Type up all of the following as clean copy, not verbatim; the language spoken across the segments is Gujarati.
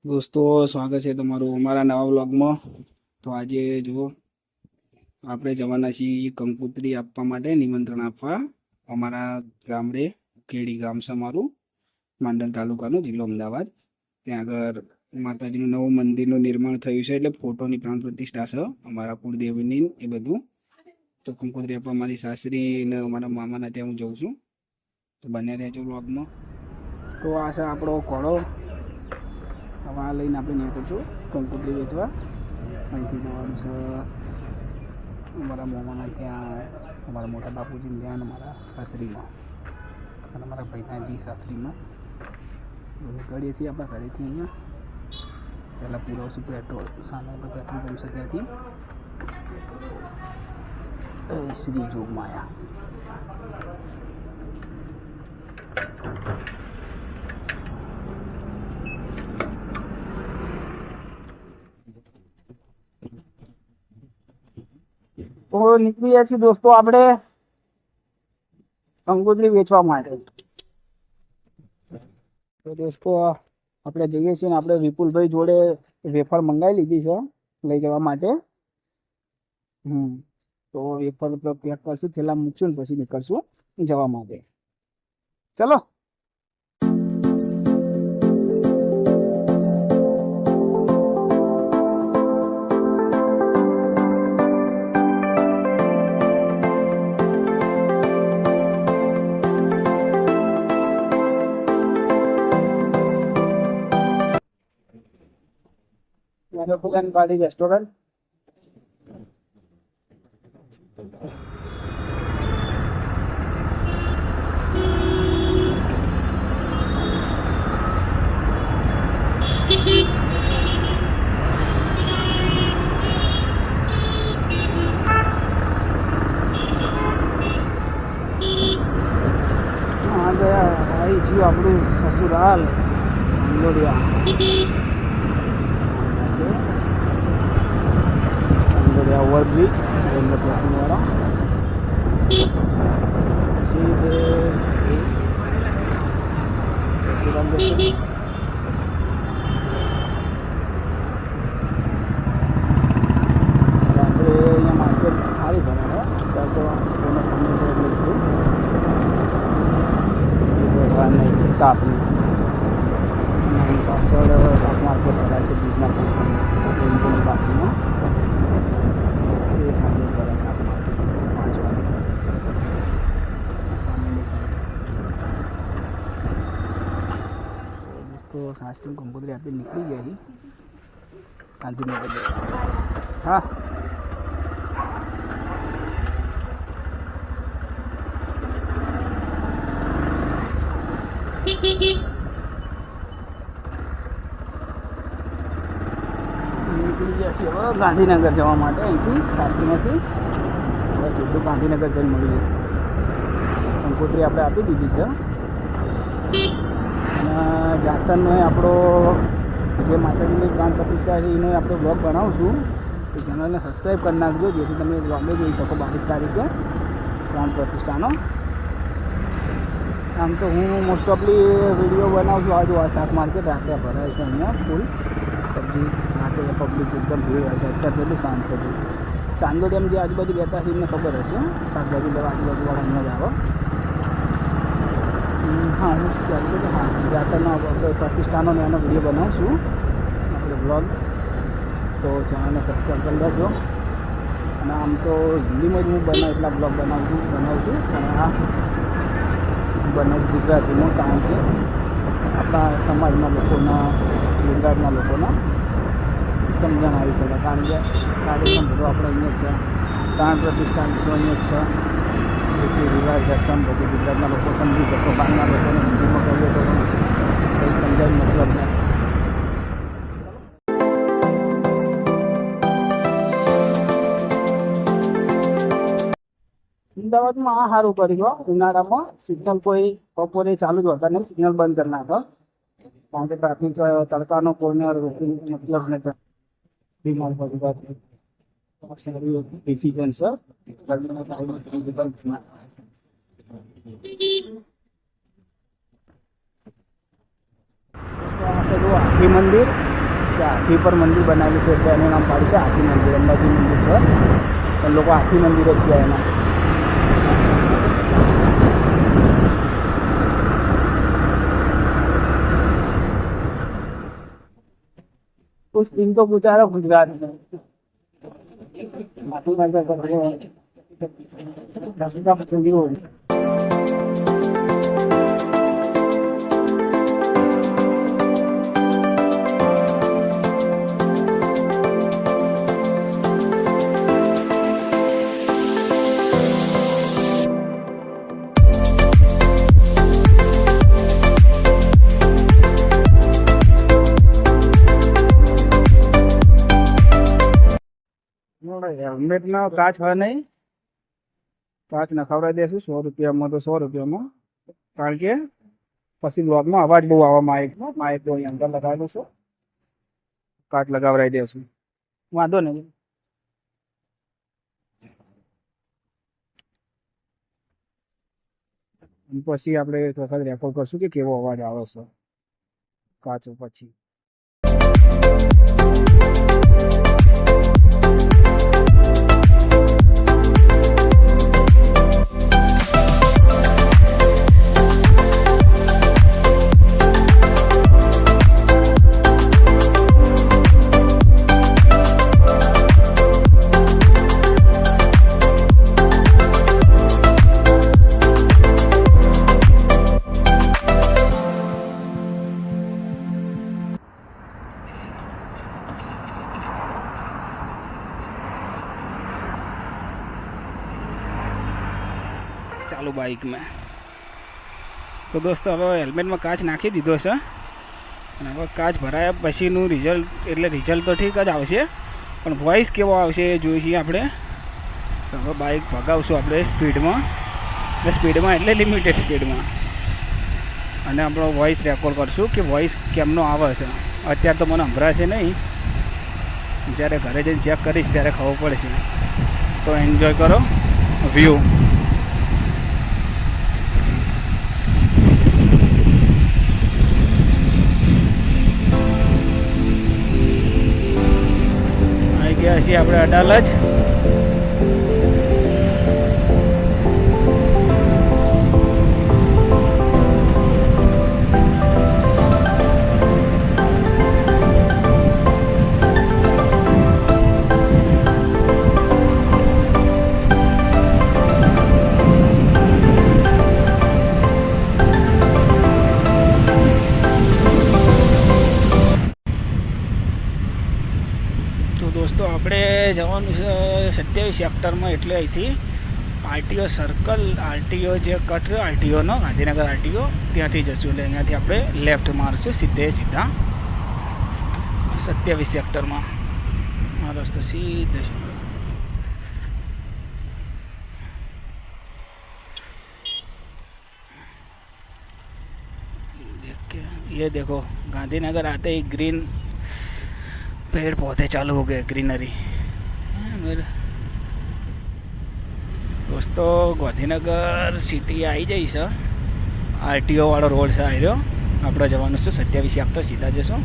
દોસ્તો, સ્વાગત છે તમારું અમારા નવા બ્લોગમાં. તો આજે જુઓ, આપણે જવાના છીએ કંકોત્રી આપવા માટે, નિમંત્રણ આપવા અમારા ગામડે. કેડી ગામ છે અમારું, માંડલ તાલુકાનો, જિલ્લો અમદાવાદ. ત્યાં આગળ માતાજીનું નવું મંદિરનું નિર્માણ થયું છે, એટલે ફોટોની પ્રાણ પ્રતિષ્ઠા છે અમારા કુળદેવીની, એ બધું. તો કંકોત્રી આપવા મારી સાસરી ને અમારા મામાના ત્યાં હું જઉં છું. તો બન્યા રહેજો બ્લોગમાં. તો આ છે આપણો ઘોડો. હવે આ લઈને આપણે નીકળશું કંકોત્રી વેચવા. અહીંથી જવાનું છે અમારા મામાના ત્યાં, અમારા મોટા બાપુજીને ત્યાં, અમારા સાસરીમાં અને અમારા ભાઈના બી સાસરીમાં. નીકળીએ છીએ આપણા ઘરેથી. અહીંયા પહેલાં પુરાવશું પેટ્રોલ. સામે આપણે પેટ્રોલ પંપ છે ત્યાંથી શ્રી જોગમાયા. તો નીકળી ગયા છીએ દોસ્તો આપણે કંકોત્રી વેચવા માટે. તો દોસ્તો આપણે જઈએ છીએ ને, આપણે વિપુલભાઈ જોડે વેફર મંગાવી લીધી છે લઈ જવા માટે. તો વેફર પેક કરશું, થેલા મૂકશું ને પછી નીકળશું જવા માટે. ચલો. Bukan Bali Restaurant. आ गया भाई जी આપણું Sasural Chandodiya. Overbridge railway crossing वाला. सीधे ससुराल આપણે અહીંયા માર્કેટ સારી બને છે. ત્યાં તો કોનો સામે છે એટલે બધું નહીં કાપની પાછળ શાક માર્કેટ ભરાય છે બીજના બાકીમાં. तो सास्टिंग कंकोत्री आपकी निकली गई गांधीनगर. हाँ નીકળી ગયા છીએ હવે ગાંધીનગર જવા માટે. અહીંથી સાસ્ટીમાંથી હવે સીધું ગાંધીનગર જઈને મળીએ. કંકોત્રી આપણે આપી દીધી છે અને જાતરનો આપણો જે માતાજીની પ્રાણ પ્રતિષ્ઠા છે એનો આપણે બ્લોગ બનાવશું. તો ચેનલને સબસ્ક્રાઈબ કરી નાખજો, જેથી તમે બ્લોગે જોઈ શકો 22 તારીખે પ્રાણ પ્રતિષ્ઠાનો. આમ તો હું મોસ્ટ ઓફલી વિડીયો બનાવું છું. આજુ આ શાક માર્કેટ રાત્રે ભરાય છે અહીંયા ફૂલ સબ્જી માટે. પબ્લિક એકદમ ભીડ હોય છે. અત્યારે કેટલું શાંત છે. ચાંદોડિયામાં જે આજુબાજુ રહેતા છે એમને ખબર હશે, શાકભાજી લેવા આજુબાજુવાળા અહીંયા જ આવે. હા હું ચાલુ હા જાતરનો આપણે પ્રતિષ્ઠાનો એનો વિડીયો બનાવશું આપણે બ્લોગ. તો ચેનલને સબસ્ક્રાઈબ કરી લેજો. અને આમ તો હિન્દીમાં જ હું એટલા બ્લોગ બનાવું છું અને આ બને ગુજરાતીમાં, કારણ કે આપણા સમાજના લોકોના, ગુજરાતના લોકોના સમજણ આવી શકે. કારણ કે કાર્યક્રમ બધો આપણે અહીંયા જ છે, પ્રાણ પ્રતિષ્ઠા બધું અહીંયા જ છે. રીતિ રિવાજ રસમ બધું ગુજરાતના લોકો સમજી શકો. બહારના લોકોને હિન્દીમાં કહીએ તો કંઈ સમજાય મતલબ નહીં. અમદાવાદમાં આ સારું કર્યું. ઉનાળામાં સિગ્નલ કોઈ બપોરે ચાલુ જ હોતા નહીં, સિગ્નલ બંધ કરી નાખો. કારણ કે ટ્રાફિક તડકાનો કોઈને મતલબ નહીં. બીમાર પડી ડિસિઝન છે. ગરમીના ટાઈમે સિગ્નલ હાથી મંદિર કે હાથી પર મંદિર બનાવ્યું છે એટલે એનું નામ પાડ્યું છે હાથી મંદિર. અંબાજી મંદિર છે પણ લોકો હાથી મંદિર જ કહે એના. कुछ दिन तो गुजारा गुजरात में हेलमेट ना काच है नहीं, काच नखावराई देशु 100 રૂપિયામાં તો 100 રૂપિયામાં. કારણ કે પછી બ્લોગમાં અવાજ બહુ આવે માઇક તો અહીં અંદર લગાવેલું છે, કાચ લગાવરાઈ દેશું, વાંધો નહીં. પછી આપણે એક વખત રેકોર્ડ કરશું કે કેવો અવાજ આવે છે કાચો પછી. ચાલુ બાઇક में તો દોસ્તો હવે હેલ્મેટમાં કાચ નાખી દીધો છે અને હવે કાચ ભરાયા પછીનું રિઝલ્ટ એટલે રિઝલ્ટ તો ઠીક જ આવશે પણ વોઇસ કેવો આવશે એ જોઈએ છીએ આપણે. તો હવે બાઇક ભગાવશું આપણે સ્પીડમાં એટલે લિમિટેડ સ્પીડમાં અને આપણો વોઇસ રેકોર્ડ કરશું કે વોઇસ કેમનો આવે છે. અત્યારે તો મને સંભળાશે નહીં, જ્યારે ઘરે જઈને ચેક કરીશ ત્યારે ખબર પડશે. તો એન્જોય કરો વ્યૂ. છીએ આપણે અડાલજ. દોસ્તો આપણે જવાનું છે 27 સેક્ટરમાં, એટલે અહીંથી આરટીઓ સર્કલ, આરટીઓ જે કટ રહ્યો આરટીઓનો ગાંધીનગર આરટીઓ ત્યાંથી જશું. એટલે અહીંયાથી આપણે લેફ્ટ મારશું સીધા 27 સેક્ટરમાં. આ રસ્તો સીધો છે. ये देखो गांधीनगर आते ही ग्रीन पेड़ पौधे चालू हो गए, ग्रीनरी. दोस्तों गांधीनगर सिटी आई जाइए છે, આરટીઓ વાળો રોડ છે આ રહ્યો. આપણે જવાનું છે 27 સેક્ટર, સીધા જશું.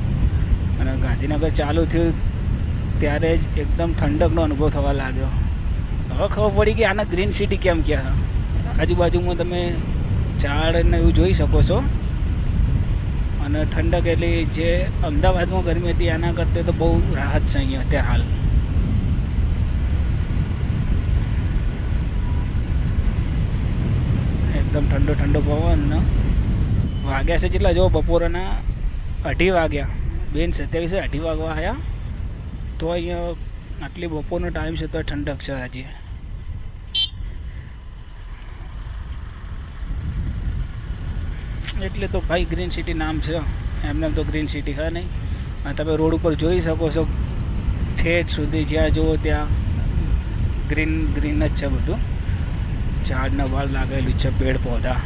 અને ગાંધીનગર ચાલુ થયું ત્યારે જ એકદમ ઠંડકનો અનુભવ થવા લાગ્યો. હવે ખબર પડી કે આના ગ્રીન સિટી કેમ કહે. આજુબાજુમાં તમે ઝાડ ને એવું જોઈ શકો છો અને ઠંડક એટલી જે અમદાવાદમાં ગરમી હતી આના કરતાં તો બહુ રાહત છે અહીંયા અત્યારે હાલ. એકદમ ઠંડો પવન. વાગ્યા છે કેટલા જો બપોરના 2:30 વાગ્યા. 27 2:30 વાગવા આવ્યા તો અહીંયા આટલી બપોરનો ટાઈમ છે તો ઠંડક છે હજી. એટલે તો ભાઈ ગ્રીન સિટી નામ છે, એમને તો ગ્રીન સિટી છે નહીં. અને તમે રોડ ઉપર જોઈ શકો છો ઠેઠ સુધી જ્યાં જુઓ ત્યાં ગ્રીન જ છે બધું. ઝાડના વાળ લાગેલું છે, પેડ પૌધા.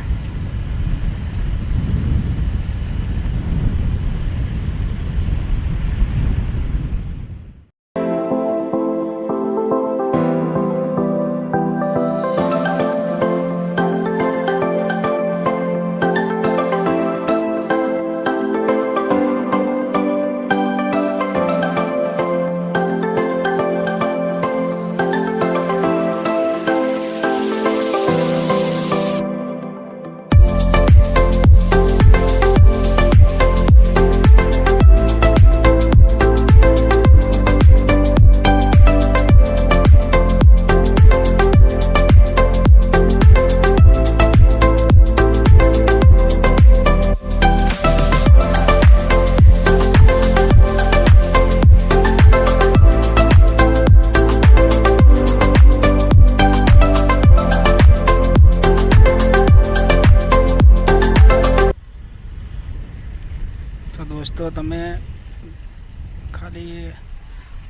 ખાલી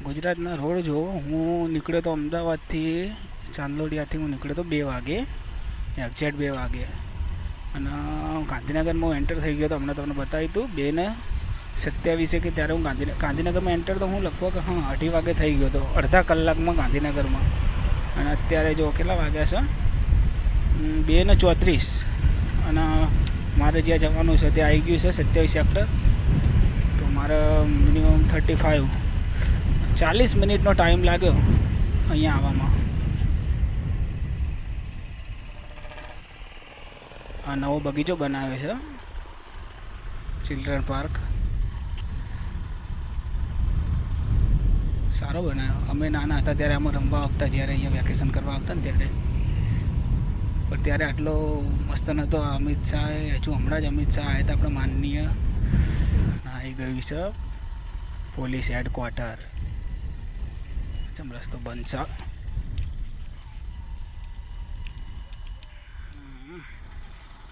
ગુજરાતના રોડ જો. હું નીકળ્યો તો અમદાવાદથી, ચાંદલોડિયાથી હું નીકળ્યો તો 2 વાગે, એક્ઝેક્ટ 2 વાગે. અને ગાંધીનગરમાં એન્ટર થઈ ગયો તો હમણાં તમને બતાવી હતું 2:27 કે ત્યારે હું ગાંધીનગરમાં એન્ટર તો હું લગભગ 2:30 વાગે થઈ ગયો હતો, અડધા કલાકમાં ગાંધીનગરમાં. અને અત્યારે જો કેટલા વાગ્યા છે, 2:34. અને મારે જ્યાં જવાનું છે ત્યાં આવી ગયું છે 27 સેક્ટર. તો મારે મિનિમમ 40 મિનિટનો ટાઈમ લાગ્યો અહીંયા આવવામાં. આ નવો બગીચો બનાવ્યો છે, ચિલ્ડ્રન પાર્ક. સારો બનાવ્યો. અમે નાના હતા ત્યારે અમે રમવા આવતા, જ્યારે અહીંયા વેકેશન કરવા આવતા ને ત્યારે. પણ ત્યારે આટલો મસ્ત નહોતો. અમિત શાહ હજુ હમણાં જ અમિત શાહ આવ્યા હતા આપણે માનનીય. આવી ગયું છે પોલીસ હેડક્વાર્ટર. રસ્તો બંધ છે.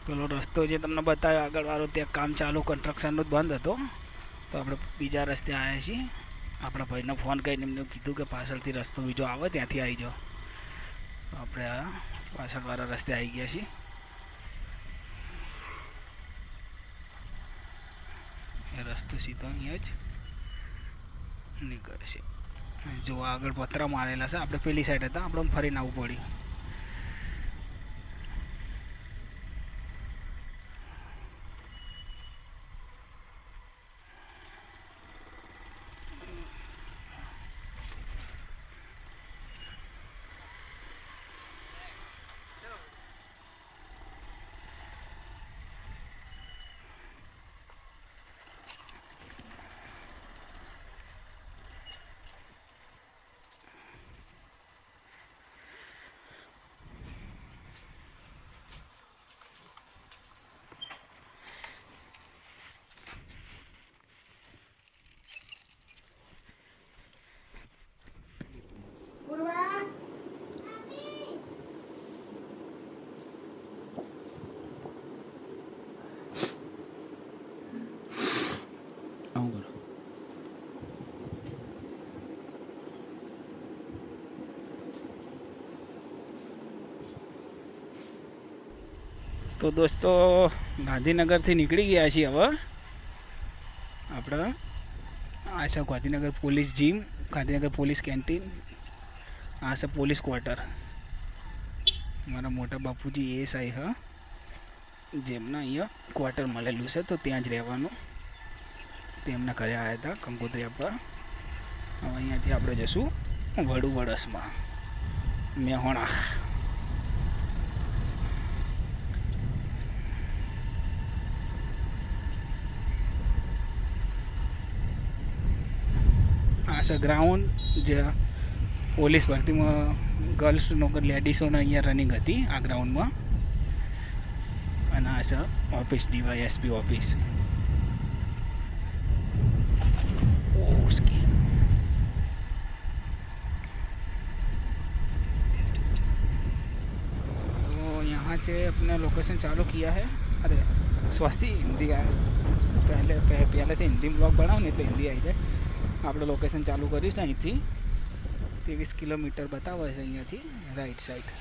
પેલો રસ્તો જે તમને બતાવ્યો આગળવાળો, ત્યાં કામ ચાલુ કન્સ્ટ્રક્શનનો જ બંધ હતો. તો આપણે બીજા રસ્તે આવ્યા છીએ. આપણા ભાઈને ફોન કરીને એમને કીધું કે પાછળથી રસ્તો બીજો આવે ત્યાંથી આવી જાઓ. તો આપણે આ પાછળવાળા રસ્તે આવી ગયા છીએ. એ રસ્તો સીધો અહીંયા જ નીકળશે. જો આગળ પતરા મારેલા છે. આપણે પેલી સાઈડ હતા, આપણે ફરીને આવવું પડ્યું. તો દોસ્તો ગાંધીનગરથી નીકળી ગયા છીએ હવે આપણે. આ છે Gandhinagar police gym, Gandhinagar police canteen, આ છે પોલીસ ક્વાર્ટર. મારા મોટા બાપુજી એએસઆઈ હા, જેમના અહીંયા ક્વાર્ટર મળેલું છે, તો ત્યાં જ રહેવાનું. તેમના ઘરે આવ્યા હતા કંકોત્રી આપવા. હવે અહીંયાથી આપણે જઈશું વડુ વડસમાં, મેહોણા. આ છે ગ્રાઉન્ડ જે પોલીસ ભરતીમાં ગર્લ્સનો લેડીઝોને અહીંયા રનિંગ હતી આ ગ્રાઉન્ડમાં. અને આ છે ઓફિસ, ડીવાયએસપી ઓફિસ. तो यहाँ से अपने लोकेशन चालू किया है. अरे स्वाति हिंदी आया, પહેલેથી હિન્દી બ્લોગ બનાવો ને એટલે હિન્દી આવી જાય. આપણે લોકેશન ચાલુ કર્યું છે અહીંથી 23 કિલોમીટર બતાવે છે અહીંયાથી રાઈટ સાઈડ.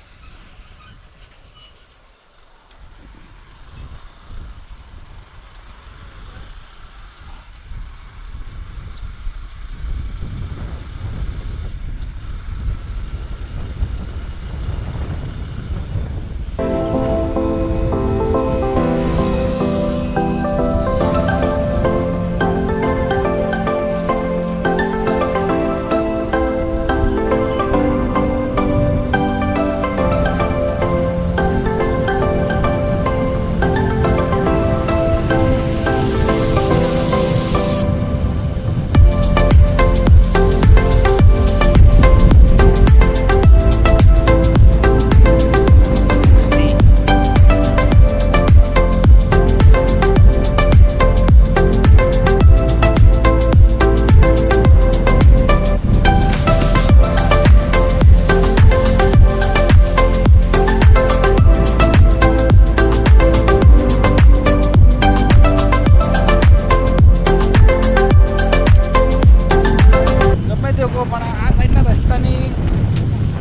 પણ આ સાઈડના રસ્તાની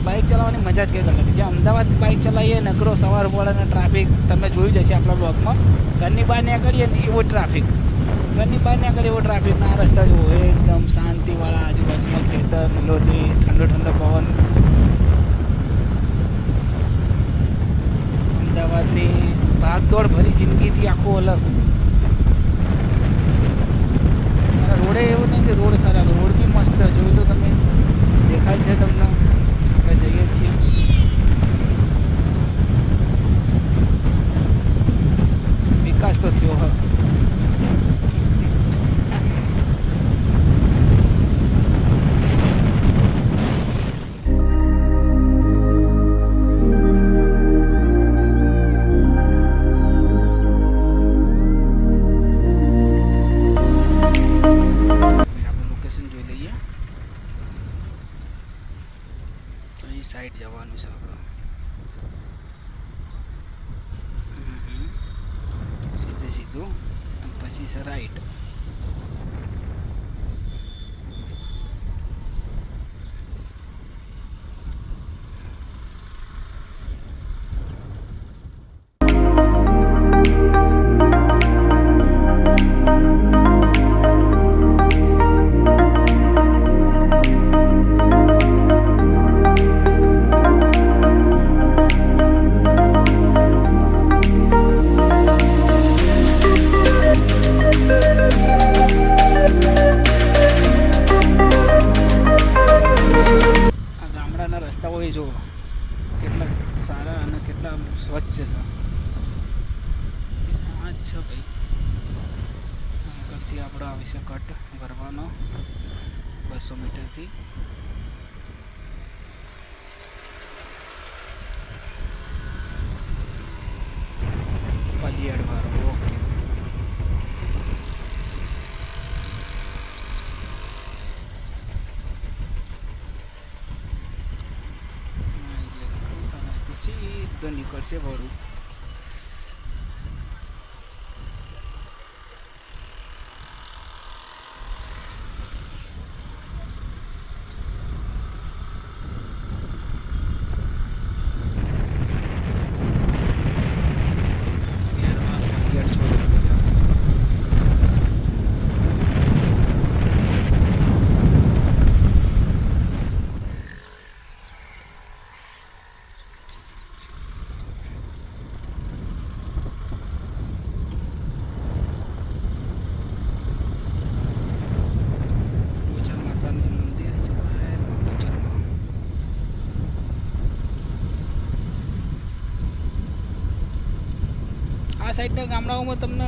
બાઇક ચલાવવાની મજા જ કંઈક અલગ છે. જ્યાં અમદાવાદ બાઇક ચલાવીએ નકરો સવાર પડે ને ટ્રાફિક તમે જોયું જશે આપણા બ્લોગમાં. ઘરની બહાર નીકળીએ ને એવો ટ્રાફિક, ઘરની બહાર નીકળીએ એવો ટ્રાફિક. આ રસ્તા જુઓ એકદમ શાંતિવાળા, આજુબાજુમાં ખેતર, લીલોતરી, ઠંડો ઠંડો પવન. અમદાવાદની ભાગદોડ ભરી જિંદગીથી આખું અલગ. રોડે એવું નહીં કે રોડ ખરાબ, રોડ બી મસ્ત. જોયું તો તમે, દેખાય છે તમને. આપણે જઈએ છીએ. વિકાસ તો થયો હ. સાઈડ જવાનું છે આપણે. સીધે સીધું પછી છે રાઈટ. રસ્તાઓ જો કેટલા સારા અને કેટલા સ્વચ્છ છે. આ જ છે ભાઈ. આગળથી આપણો આવી છે કટ ભરવાનો 200 મીટરથી. પલિયાડવાળો. ઓકે. સીધો નીકળશે વરું. આ સાઈડના ગામડાઓમાં તમને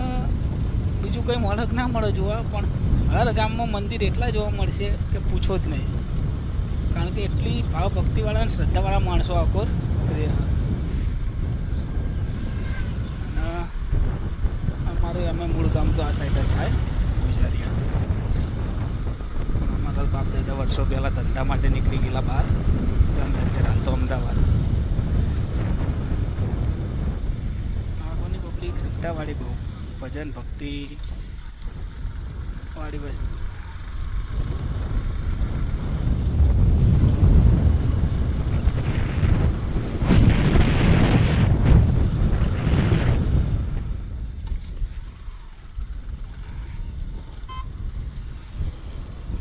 બીજું કંઈ મળક ના મળે જોવા, પણ હર ગામમાં મંદિર એટલા જોવા મળશે કે પૂછો જ નહીં. કારણ કે એટલી ભાવ ભક્તિવાળા અને શ્રદ્ધાવાળા માણસો આખોર રહે. અને અમારું અમે મૂળ ગામ તો આ સાઈડ જ થાય, ગુજરાતિયા. અમારા બાપ દાદા વર્ષો પહેલાં ધંધા માટે નીકળી ગયેલા બહાર, અત્યારે હાલ તો અમદાવાદ. શ્રદ્ધાવાળી બહુ, ભજન ભક્તિ વાળી વસ્તુ.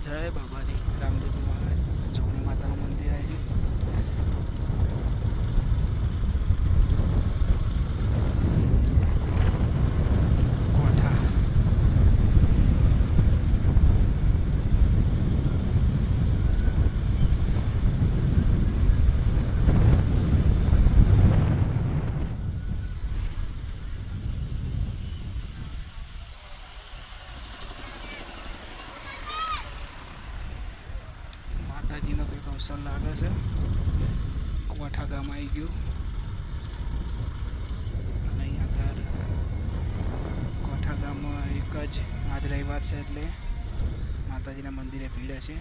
જય બાબાની રામદેવ મહારાજ ચોકણી માતાનું મંદિર આવી ગયું. માતાજીનો કંઈક અવસર લાગે છે. કોઠા ગામ આવી ગયું અને અહીંયા આગળ કોઠા ગામમાં એક જ આજ રવિવાર છે એટલે માતાજીના મંદિરે ભીડ હશે.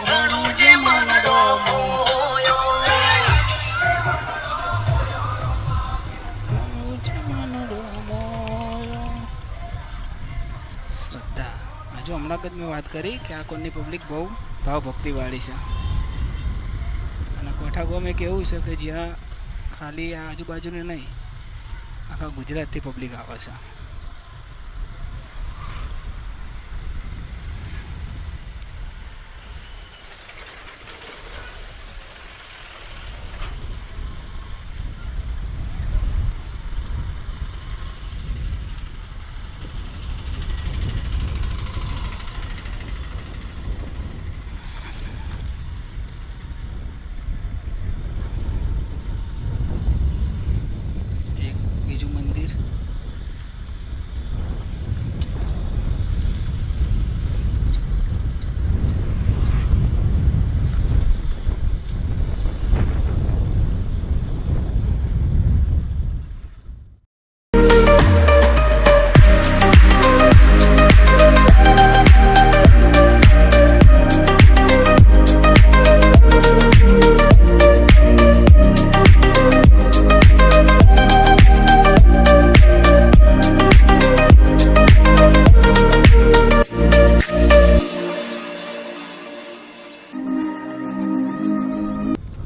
રણુ જે વખત મેં વાત કરી કે આ કોણની પબ્લિક બહુ ભાવ ભક્તિવાળી છે. અને કોઠા ગામ એક એવું છે કે જ્યાં ખાલી આ આજુબાજુને નહીં, આખા ગુજરાતથી પબ્લિક આવે છે. એક બીજું મંદિર,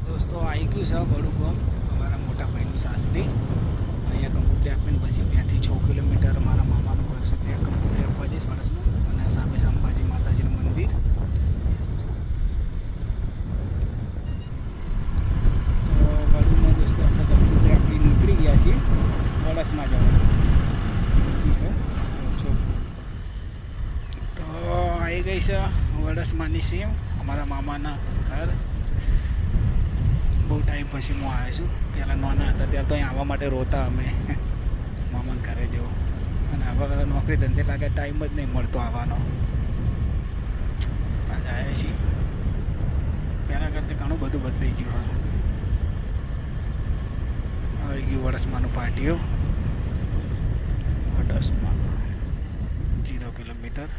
દોસ્તો આવી ગયું છે વડું ગામ, અમારા મોટા ભાઈનું સાસરી. અહીંયા કંકોત્રી આપીને પછી ત્યાંથી 6 કિલોમીટર મારા મામાનું ઘર છે, ત્યાં કંકોત્રી આપવા જઈશ વર્ષનું. અને સામે અંબાજી માતાજીનું મંદિર. તો વડુમાં દોસ્તો આપણે કંકોત્રી આપી નીકળી ગયા છીએ, વડસમાં જવાનું છે. તો આવી ગઈ છે વડસમાંની સીમ, અમારા મામાના ઘર. બહુ ટાઈમ પછી હું આવ્યો છું. પહેલાં નાના હતા ત્યારે તો અહીં આવવા માટે રોતા અમે, મામાને ઘરે જેવો. અને હવે નોકરી ધંધે લાગે ટાઈમ જ નહીં મળતો આવવાનો. આજે આવ્યા છીએ. પહેલાં કરતાં ઘણું બધું બદલાઈ ગયું. આવી ગયું વડસમાનું પાટીઓ. વડસમાં 0 કિલોમીટર.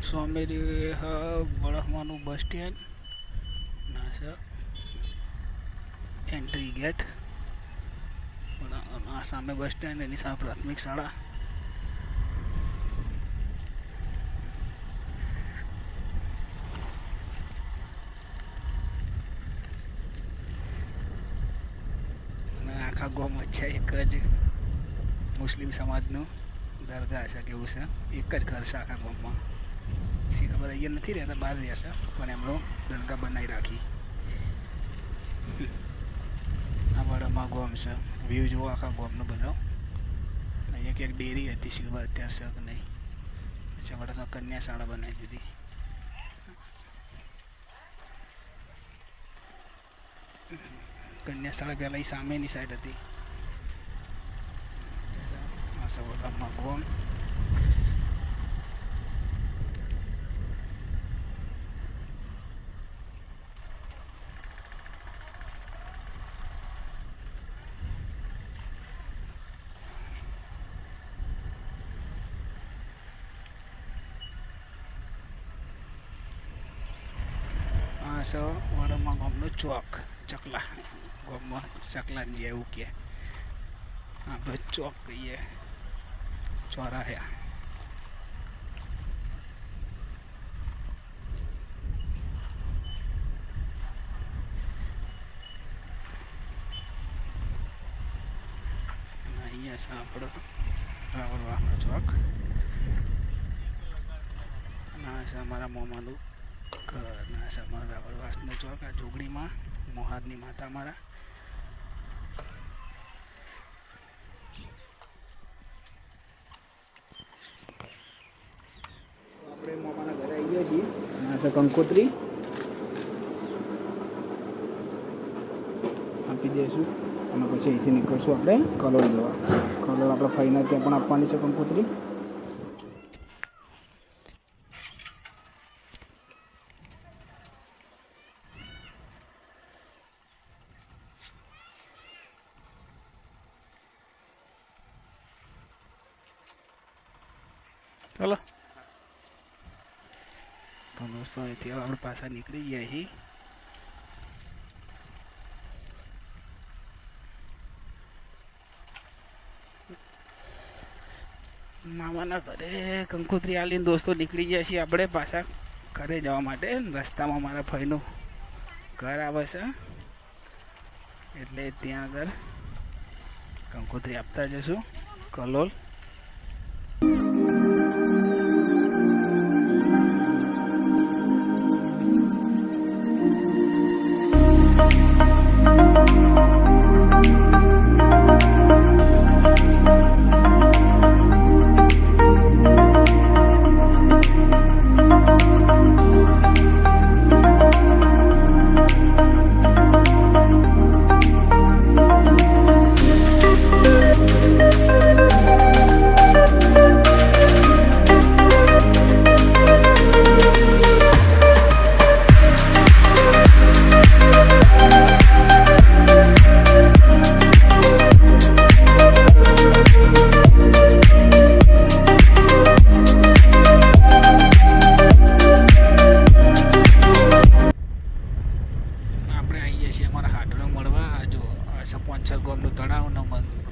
સોમેરી વડસમાનું બસ સ્ટેન્ડ ના છે, એન્ટ્રી ગેટ. આ સામે બસ સ્ટેન્ડ, એની સામે પ્રાથમિક શાળા. અને આખા ગામ વચ્ચે એક જ મુસ્લિમ સમાજનું દરગાહ છે, કેવું છે. એક જ ઘર છે આખા ગામમાં. ખબર અહીંયા નથી રહેતા, બહાર રહેશે, પણ એમનો દરગાહ બનાવી રાખી. આ વડમાં ગોમ છે. વ્યૂ જુઓ આખા ગોમનો બધો. અહીંયા ક્યાંક ડેરી હતી, સિલ્વર અત્યારે છે કે નહીં. પછી વડમાં કન્યા શાળા બનાવી દીધી. કન્યા શાળા પહેલાં એ સામેની સાઈડ હતી. આ છે વડમાં ગોમ. આ છે વડમાં ગામનો ચોક, ચકલા ગામમાં ચકલાની જેવું કે આપણે ચોક કહીએ, ચોરાયા. અહીંયા છે આપણો રાવણવાસનો ચોક. અને આ છે અમારા મોમાનું ઘર. ના છે અમારા રાવણવાસનો ચોક. આ જોગડીમાં મોહાદની માતા અમારા. આપણે મોમાના ઘરે આવી ગયા છીએ. આ છે કંકોત્રી આપી દઈશું અને પછી અહીંથી નીકળશું આપણે કલોલ જવા. કલોલ આપણે ફાઈના ત્યાં પણ આપવાની છે કંકોત્રી. ચાલો તો દોસ્તો અહીંથી આપણે પાછા નીકળી ગયા છીએ. મામાના ઘરે કંકોત્રી આલીને દોસ્તો નીકળી ગયા છીએ આપણે પાછા ઘરે જવા માટે. રસ્તામાં મારા ભાઈનું ઘર આવે છે એટલે ત્યાં આગળ કંકોત્રી આપતા જશું કલોલ.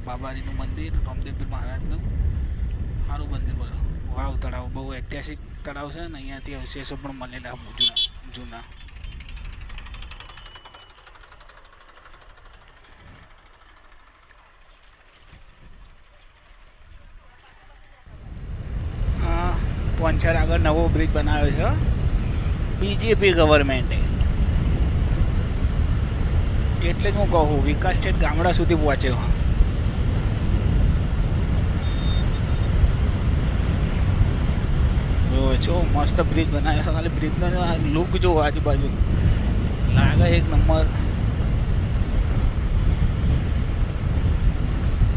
બાબાજીનું મંદિર, રામદેવપીર મહારાજનું સારું મંદિર, બોલો વાવ તળાવ, બહુ ઐતિહાસિક તળાવ છે ને અહીંયાથી અવશેષો પણ મળેલા જૂના. પોંછર આગળ નવો બ્રિજ બનાવ્યો છે બીજેપી ગવર્મેન્ટે, એટલે જ હું કહું વિકાસ સ્ટેટ ગામડા સુધી પહોંચ્યો. જો મસ્ત બ્રિજ બનાવ્યો છે, ખાલી બ્રિજનો લુક જો આજુબાજુ લાગે એક નંબર.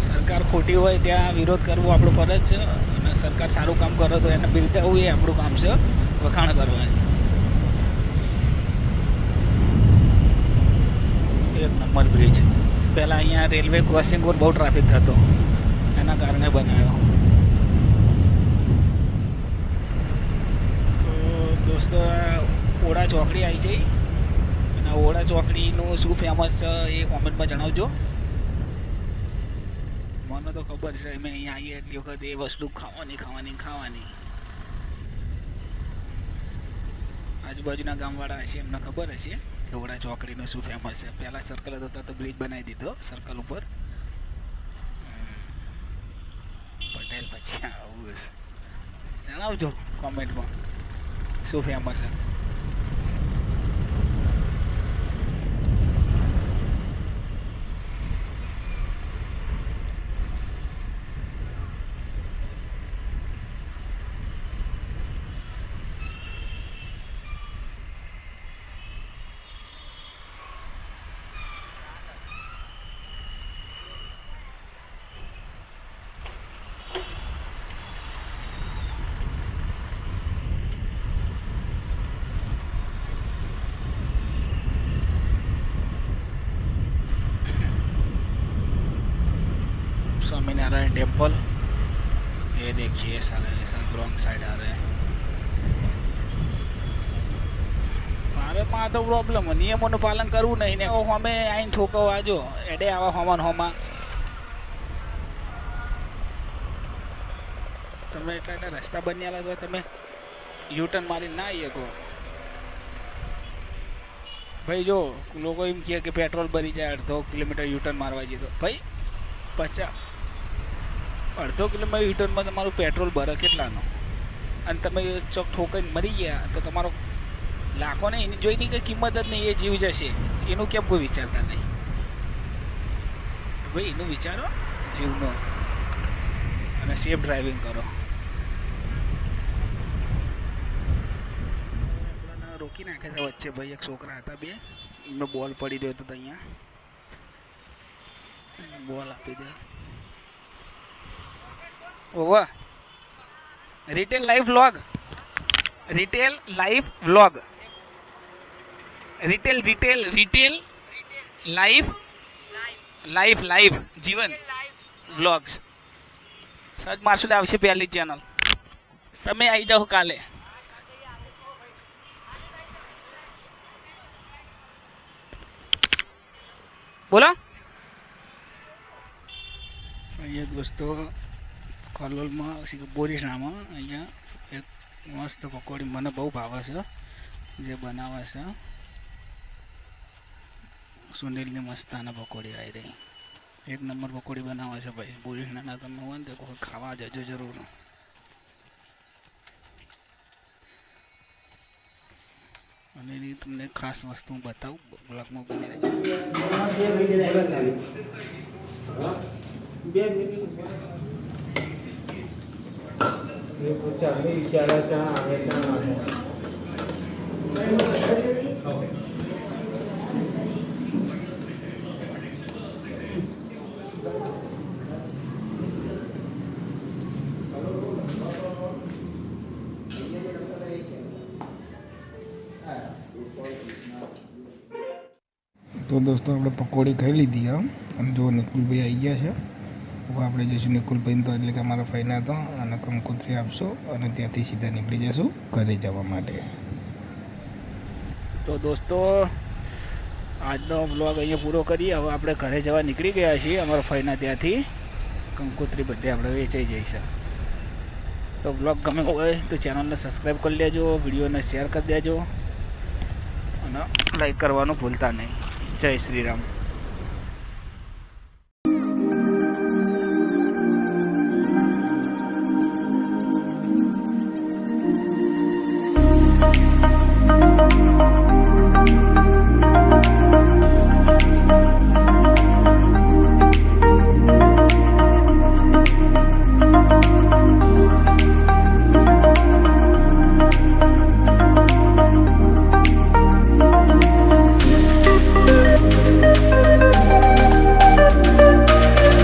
સરકાર ખોટી હોય ત્યાં વિરોધ કરવો આપણો ફરજ છે, અને સરકાર સારું કામ કરે તો એને બિરદાવવું એ આપણું કામ છે, વખાણ કરવા. એક નંબર બ્રિજ. પહેલાં અહીંયા રેલવે ક્રોસિંગ પર બહુ ટ્રાફિક થતો, એના કારણે બનાવ્યો. તો દોસ્તો ઓડા ચોકડી આવી જઈ, અને ઓડા ચોકડીનું શું ફેમસ છે એ કોમેન્ટમાં જણાવજો. મને તો ખબર છે, મેં અહીંયા આવીએ એટલી વખત એ વસ્તુ ખાવાની. આજુબાજુના ગામવાળા હશે એમને ખબર હશે કે ઓડા ચોકડીનું શું ફેમસ છે. પહેલાં સર્કલ હતો તો બ્રિજ બનાવી દીધો સર્કલ ઉપર, પટેલ પછી આવું હશે. જણાવજો કોમેન્ટમાં શું ફેમસ છે. स्वामीनारायण टेम्पल, ये देखिए सारे रॉन्ग साइड आ रहे हैं. ભારતમાં તો પ્રોબ્લેમ નિયમોનું પાલન કરવું નહીં ને અમે આઈને ઠોકવા જો એડે આવા હોમાં તમે એટલા રસ્તા બન્યા તો તમે યુટર્ન મારી ના શકો ભાઈ. જો લોકો એમ કહે કે પેટ્રોલ ભરી જાય, અડધો કિલોમીટર યુટર્ન મારવા જઈએ તો ભાઈ 50 અડધો કિલોમીટર યુટર્નમાં તમારું પેટ્રોલ ભરે કેટલાનો, અને તમે ચોક ઠોકાઈને મરી ગયા તો તમારો લાખો ને એની જોઈને કંઈ કિંમત જ નહીં, એ જીવ જશે. એનું કેમ કોઈ વિચારતા નહીં ભાઈ? એનું વિચારો જીવનો, અને સેફ ડ્રાઇવિંગ કરો. રોકી નાખે છે વચ્ચે ભાઈ, એક છોકરા હતા બે, એમનો બોલ પડી રહ્યો હતો તો અહીંયા બોલ આપી દે. ઓવા retail live vlog, retail live vlog, retail live જીવન વ્લોગ્સ સર્ચ મારશું આવશે પહેલી ચેનલ. તમે આવી જાઓ કાલે. બોલો. અહીંયા દોસ્તો કલોલમાં બોરીસણામાં અહીંયા એક મસ્ત પકોડી મને બહુ ભાવે છે, જે બનાવે છે સુનિલની મસ્તાના પકોડી આવી રહી. એક નંબર પકોડી બનાવે છે ભાઈ. બોરીસણાના તમે હોય ને તો ખાવા જજો જરૂર. અને એની તમને ખાસ વસ્તુ હું બતાવું બ્લોગમાં બની રહી. તો દોસ્તો આપણે પકોડી ખાઈ લીધી આમ. અને જો નિકુલભાઈ આવી ગયા છે. હવે આપણે જઈશું નિકુલભાઈ તો એટલે કે અમારા ફાઈના તો અને કંકોત્રી આપશો અને ત્યાંથી સીધા નીકળી જશું ઘરે જવા માટે. તો દોસ્તો આજનો બ્લોગ અહીંયા પૂરો કરીએ. હવે આપણે ઘરે જવા નીકળી ગયા છીએ અમારા ફાઈના ત્યાંથી. કંકોત્રી બધે આપણે વેચાઈ જઈશું. તો બ્લોગ ગમે હોય તો ચેનલને સબસ્ક્રાઈબ કરી લેજો, વિડીયોને શેર કરી દેજો અને લાઈક કરવાનું ભૂલતા નહીં. જય શ્રી રામ.